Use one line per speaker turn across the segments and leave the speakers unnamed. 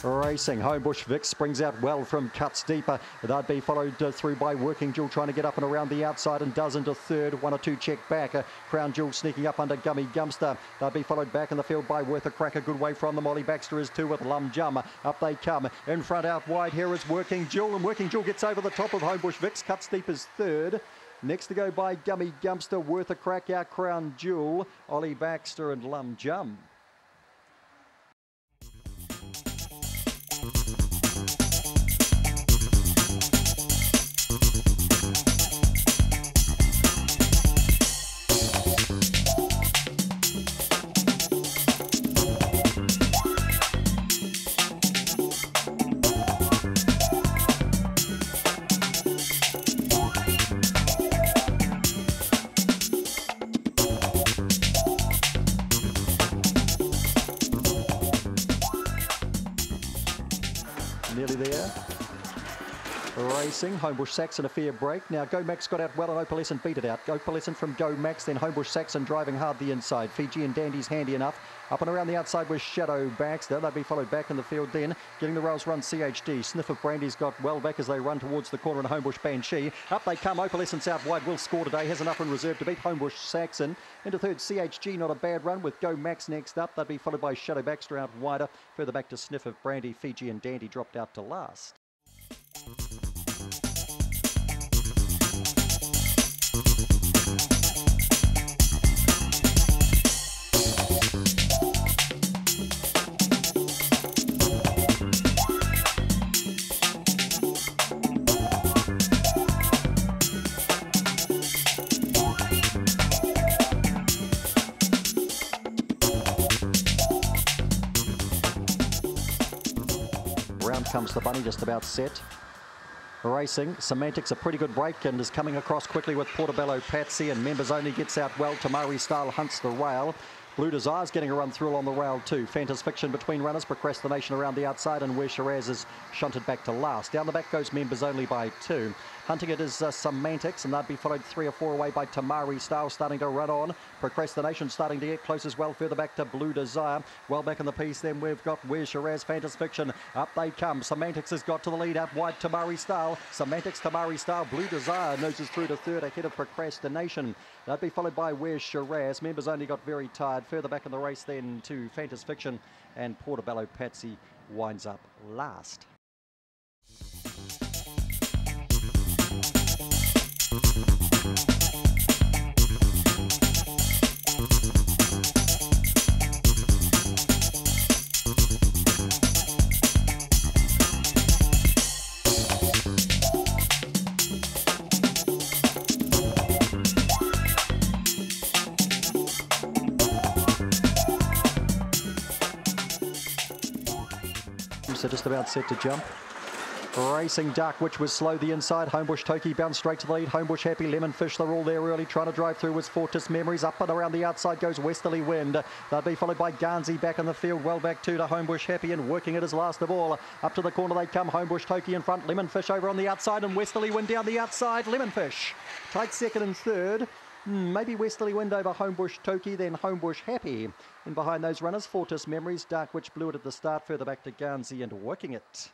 Racing, Homebush Vic springs out well from cuts deeper. That'd be followed through by Working Jewel, trying to get up and around the outside and does into third. 1 or 2 check back. Crown Jewel sneaking up under Gummy Gumster. That'd be followed back in the field by Worth a Crack, a good way from them. Ollie Baxter is 2 with Lum Jum. Up they come. In front out wide here is Working Jewel, and Working Jewel gets over the top of Homebush Vic. Cuts deep is third. Next to go by Gummy Gumster, Worth a Crack, out Crown Jewel, Ollie Baxter and Lum Jum. Nearly there. Racing, Homebush Saxon a fair break. Now Go Max got out well and Opalescent beat it out. Opalescent from Go Max, then Homebush Saxon driving hard the inside. Fiji and Dandy's handy enough. Up and around the outside was Shadow Baxter. They'll be followed back in the field then. Getting the rails run CHD. Sniff of Brandy's got well back as they run towards the corner, and Homebush Banshee. Up they come. Opalescent's out wide. Will score today. Has enough in reserve to beat Homebush Saxon. Into third CHG. Not a bad run with Go Max next up. They'll be followed by Shadow Baxter out wider. Further back to Sniff of Brandy. Fiji and Dandy dropped out to last. Round comes the bunny, just about set. Racing, Semantics a pretty good break and is coming across quickly with Portobello Patsy, and Members Only gets out well. Tamari Style hunts the rail. Blue Desire's getting a run through along the rail too. Fantas Fiction between runners. Procrastination around the outside, and where Shiraz is shunted back to last. Down the back goes Members Only by 2. Hunting it is Semantics, and they'd be followed 3 or 4 away by Tamari Style, starting to run on. Procrastination starting to get close as well. Further back to Blue Desire. Well back in the piece then we've got Where Shiraz, Fantas Fiction. Up they come. Semantics has got to the lead. Up wide Tamari Style. Semantics, Tamari Style. Blue Desire noses through to third ahead of Procrastination. That'd be followed by Where Shiraz. Members Only got very tired. Further back in the race then to Fantas Fiction, and Portobello Patsy winds up last. So just about set to jump. Racing Dark Witch was slow the inside. Homebush Toki bounced straight to the lead. Homebush Happy, Lemonfish, they're all there early. Trying to drive through was Fortis Memories. Up and around the outside goes Westerly Wind. They'll be followed by Garnsey back in the field. Well back to Homebush Happy, and working it as last of all. Up to the corner they come. Homebush Toki in front. Lemonfish over on the outside, and Westerly Wind down the outside. Lemonfish tight second and third. Maybe Westerly Wind over Homebush Toki, then Homebush Happy. In behind those runners, Fortis Memories. Dark Witch blew it at the start. Further back to Garnsey and Working It.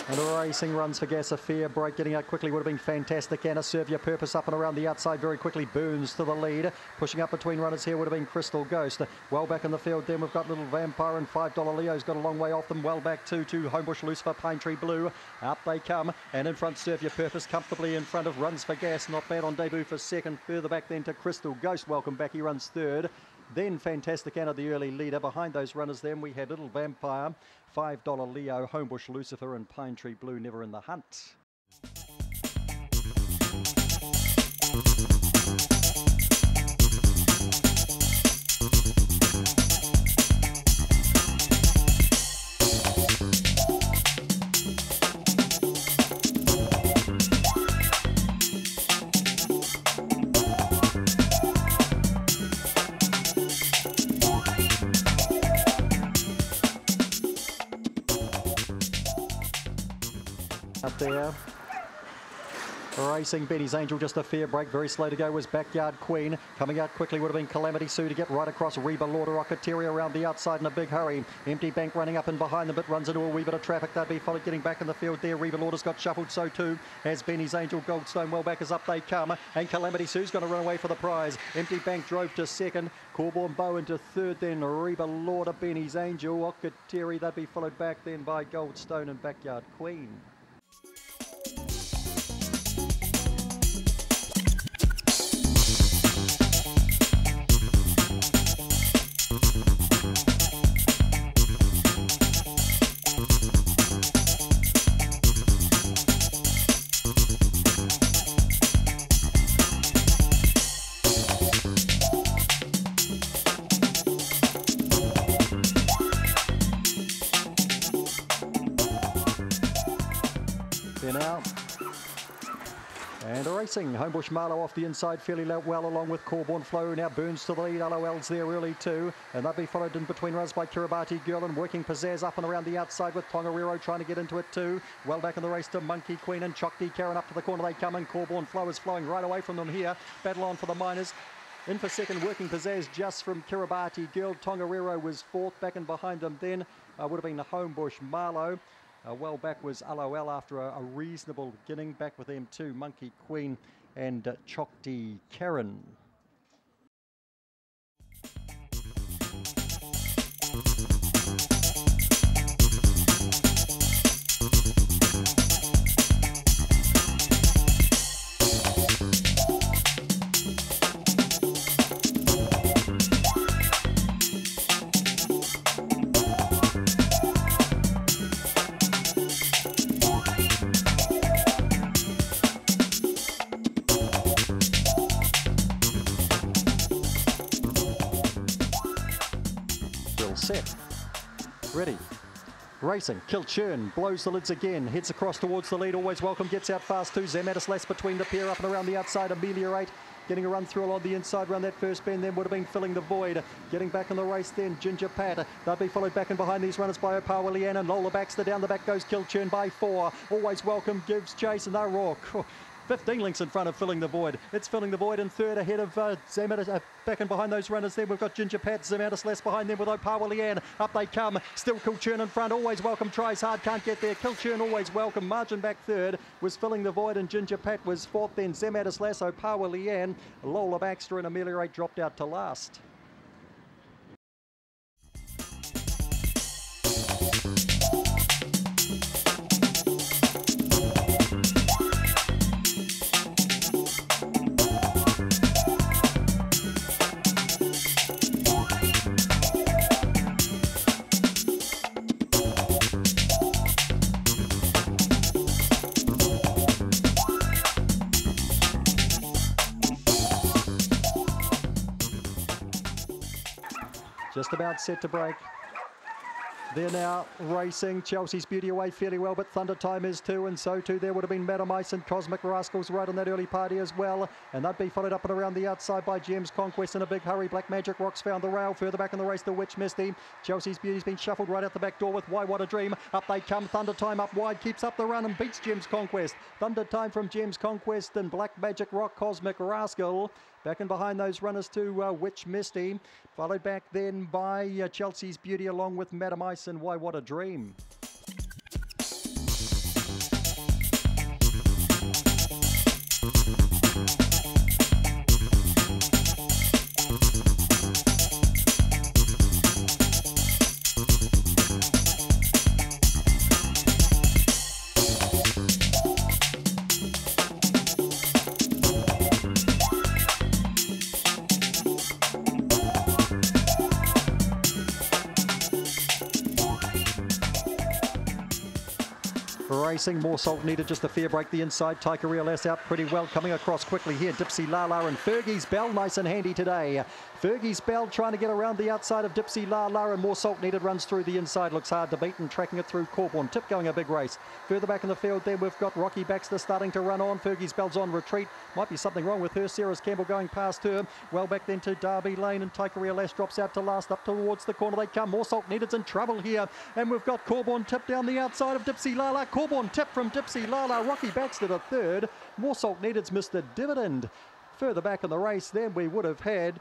And Racing runs for gas, a fair break. Getting out quickly would have been fantastic. Anna, Serve Your Purpose up and around the outside very quickly. Burns to the lead. Pushing up between runners here would have been Crystal Ghost. Well back in the field then we've got Little Vampire, and $5 Leo's got a long way off them. Well back to Homebush Lucifer, Pine Tree Blue. Up they come, and in front Serve Your Purpose comfortably in front of Runs for Gas. Not bad on debut for second. Further back then to Crystal Ghost. Welcome back, he runs third. Then Fantastic Anna, the early leader. Behind those runners then we had Little Vampire, $5 Leo, Homebush Lucifer, and Pine Tree Blue never in the hunt. Up there. Racing Benny's Angel, just a fair break. Very slow to go was Backyard Queen. Coming out quickly would have been Calamity Sue to get right across. Reba Lord of Rocketeer around the outside in a big hurry. Empty Bank running up and behind them, but runs into a wee bit of traffic. They'd be followed getting back in the field there. Reba Lord has got shuffled, so too has Benny's Angel. Goldstone well back as up they come. And Calamity Sue's going to run away for the prize. Empty Bank drove to second. Corborn Bow into third, then Reba Lord of Benny's Angel. Rocketeer, they'd be followed back then by Goldstone and Backyard Queen. There now. And racing. Homebush Marlow off the inside fairly well along with Corborn Flow. Now Burns to the lead. LOL's there early too. And they'll be followed in between runs by Kiribati Girl and working Pizzazz up and around the outside with Tongariro trying to get into it too. Well back in the race to Monkey Queen and Chokti Karen up to the corner they come, and Corborn Flow is flowing right away from them here. Battle on for the minors. In for second, working Pizzazz just from Kiribati Girl. Tongariro was fourth. Back and behind them then would have been the Homebush Marlow. Well back was LOL after a reasonable beginning. Back with them too, Monkey Queen and Chokti Karen. Set. Ready. Racing. Kilchurn blows the lids again. Heads across towards the lead. Always Welcome gets out fast too. Zematis less between the pair up and around the outside. Ameliorate getting a run through along the inside round that first bend, then would have been Filling the Void. Getting back in the race then, Ginger Pat. They'll be followed back and behind these runners by Opawa Leanne and Lola Baxter. Down the back goes Kilchurn by 4. Always Welcome gives chase and they're raw. 15 lengths in front of Filling the Void. It's Filling the Void in third ahead of Zematis. Back and behind those runners then we've got Ginger Pat, Zematis less behind them with Opawa Leanne. Up they come. Still Kilchurn in front. Always Welcome tries hard, can't get there. Kilchurn Always Welcome. Margin back third was Filling the Void and Ginger Pat was fourth. Then Zematis less, Opawa Leanne, Lola Baxter and Ameliorate dropped out to last. Just about set to break. They're now racing. Chelsea's Beauty away fairly well, but Thunder Time is too, and so too there would have been Madam Ice and Cosmic Rascals right on that early party as well. And they'd be followed up and around the outside by Gems Conquest in a big hurry. Black Magic Rocks found the rail. Further back in the race, the Witch Misty. Chelsea's Beauty's been shuffled right out the back door with Why What a Dream. Up they come. Thunder Time up wide, keeps up the run and beats Gems Conquest. Thunder Time from Gems Conquest and Black Magic Rock, Cosmic Rascal. Back and behind those runners to Witch Misty. Followed back then by Chelsea's Beauty along with Madam Ice and Why What a Dream. Racing, more salt needed, just a fair break the inside. Taikaria less out pretty well, coming across quickly here. Dipsy Lala and Fergie's Bell, nice and handy today. Fergie's Bell trying to get around the outside of Dipsy La La, and more salt needed, runs through the inside, looks hard to beat, and tracking it through Corborn Tip going a big race. Further back in the field there we've got Rocky Baxter starting to run on. Fergie's Bell's on retreat, might be something wrong with her. Sarah's Campbell going past her, well back then to Derby Lane, and Taikaria Lass drops out to last, up towards the corner they come. More salt needed's in trouble here, and we've got Corborn Tip down the outside of Dipsy La La. Corborn Tip from Dipsy La La, Rocky Baxter to third. More salt needed's missed a dividend. Further back in the race then we would have had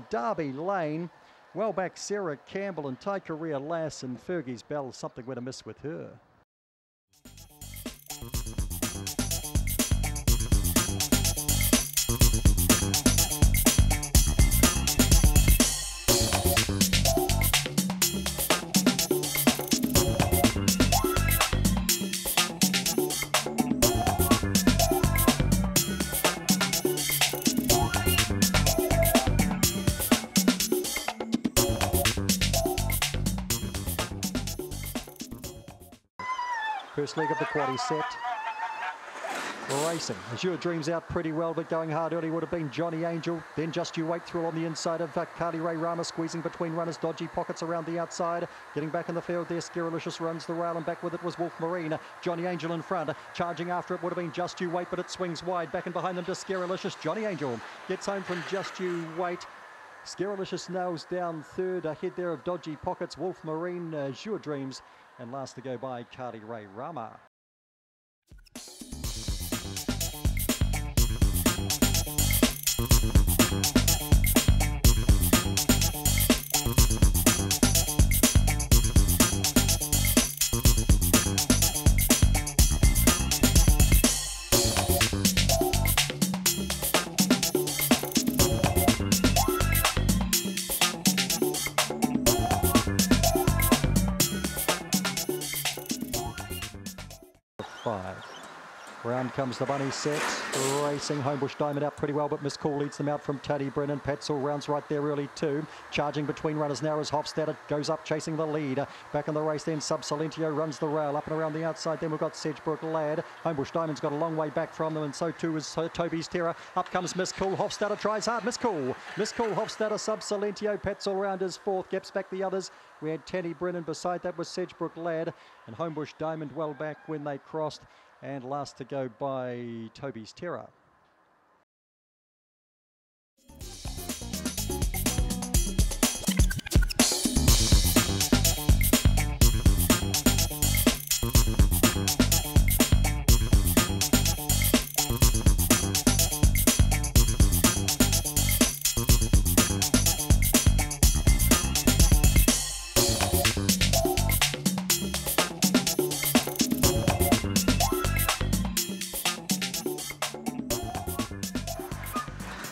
Derby Lane, well back Sarah Campbell and Taikaria Lass, and Fergie's Bell, something went amiss with her. First leg of the quaddie set. Racing. Azure Dreams out pretty well, but going hard early would have been Johnny Angel. Then Just You Wait through on the inside of Carly Ray Rama, squeezing between runners. Dodgy Pockets around the outside. Getting back in the field there, Scaralicious runs the rail, and back with it was Wolf Marine. Johnny Angel in front. Charging after it would have been Just You Wait, but it swings wide. Back and behind them to Scaralicious. Johnny Angel gets home from Just You Wait. Scaralicious nails down third. Ahead there of Dodgy Pockets, Wolf Marine, Azure Dreams, and last to go by Carly Ray Rama. Round comes the bunny set. Racing Homebush Diamond out pretty well, but Miss Cool leads them out from Taddy Brennan. Patzel rounds right there early too. Charging between runners now as Hofstadter goes up chasing the lead. Back in the race then Sub Salentio runs the rail up and around the outside. Then we've got Sedgebrook Lad. Homebush Diamond's got a long way back from them, and so too is Toby's Terror. Up comes Miss Cool. Hofstadter tries hard. Miss Cool, Hofstadter, Sub Salentio. Patzel round is fourth. Gaps back the others. We had Taddy Brennan. Beside that was Sedgebrook Lad, and Homebush Diamond well back when they crossed. And last to go by Toby's Terror.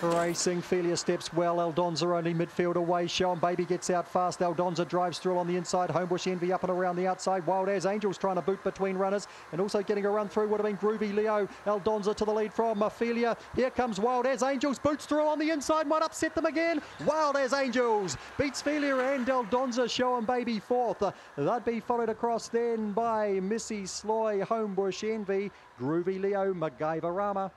Racing, Felia steps well. Eldonza only midfield away. Sean Baby gets out fast. Eldonza drives through on the inside. Homebush Envy up and around the outside. Wild As Angels trying to boot between runners, and also getting a run through would have been Groovy Leo. Eldonza to the lead from Felia. Here comes Wild As Angels. Boots through on the inside. Might upset them again. Wild As Angels beats Felia and Eldonza. Sean Baby fourth. They'd be followed across then by Missy Sloy, Homebush Envy, Groovy Leo, MacGyver Rama.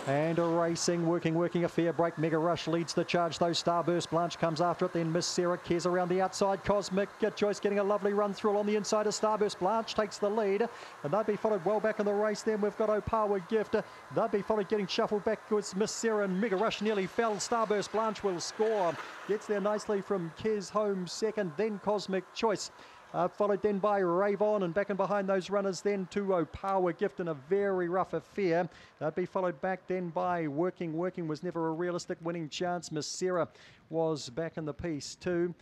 And a racing, working a fair break. Mega Rush leads the charge though. Starburst Blanche comes after it. Then Miss Sarah Cares around the outside. Cosmic Choice getting a lovely run through on the inside of Starburst. Blanche takes the lead, and they'd be followed well back in the race. Then we've got Opawa Gift. They'd be followed getting shuffled back with Miss Sarah, and Mega Rush nearly fell. Starburst Blanche will score. Gets there nicely from Kez home second. Then Cosmic Choice. Followed then by Ravon, and back and behind those runners then to Opawa Gift in a very rough affair. They'd be followed back then by Working was never a realistic winning chance. Miss Sarah was back in the piece too.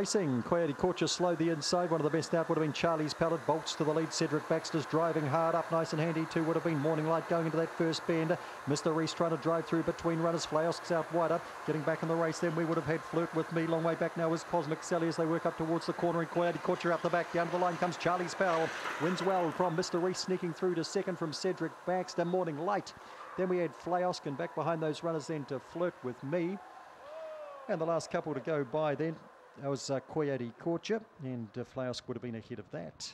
Racing, Coyote Corcher slowed the inside. One of the best out would have been Charlie's Pallet. Bolts to the lead. Cedric Baxter's driving hard up, nice and handy too. Would have been Morning Light going into that first bend. Mr. Reese trying to drive through between runners. Flaosk's out wider. Getting back in the race then we would have had Flirt with Me. Long way back now is Cosmic Sally as they work up towards the corner. And Coyote Corcher out the back. Down to the line comes Charlie's Pallet. Wins well from Mr. Reese, sneaking through to second from Cedric Baxter. Morning Light. Then we had Flaosk, and back behind those runners then to Flirt with Me. And the last couple to go by then, that was Coyote Corcher, and Flaosk would have been ahead of that.